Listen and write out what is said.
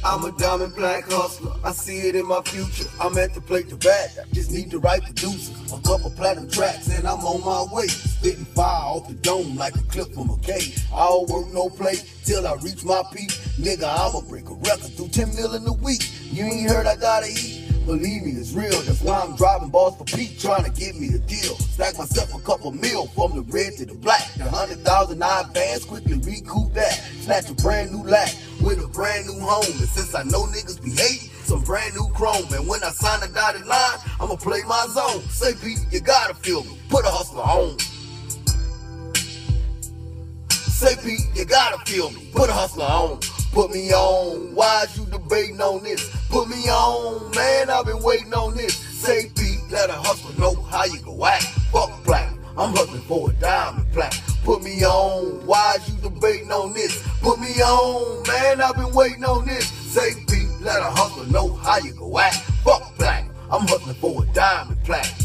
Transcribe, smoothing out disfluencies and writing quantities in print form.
I'm a diamond black hustler, I see it in my future. I'm at the plate to bat, I just need the right producer. A couple platinum tracks and I'm on my way. Spitting fire off the dome like a clip from a cave. I don't work no play till I reach my peak. Nigga, I'ma break a record through 10 million a week. You ain't heard I gotta eat? Believe me, it's real. That's why I'm driving balls for Pete, trying to get me a deal. Stack myself a couple mil from the red to the black. The 100,000 I advance, quickly recoup that. Snatch a brand new lack with a brand new home. And since I know niggas be hating, some brand new chrome. And when I sign a dotted line, I'ma play my zone. Say, Pete, you gotta feel me. Put a hustler on. Say, Pete, you gotta feel me. Put a hustler on. Put me on. Why is you debating on this? Put me on, man. I've been waiting on this. Say, Pete, let a hustler know how you go act. Fuck black. I'm hustling for a diamond plaque. Put me on. Why is you debating on this? Put me on, man. I've been waiting on this. Say, Pete, let a hustler know how you go act. Fuck black. I'm hustling for a diamond plaque.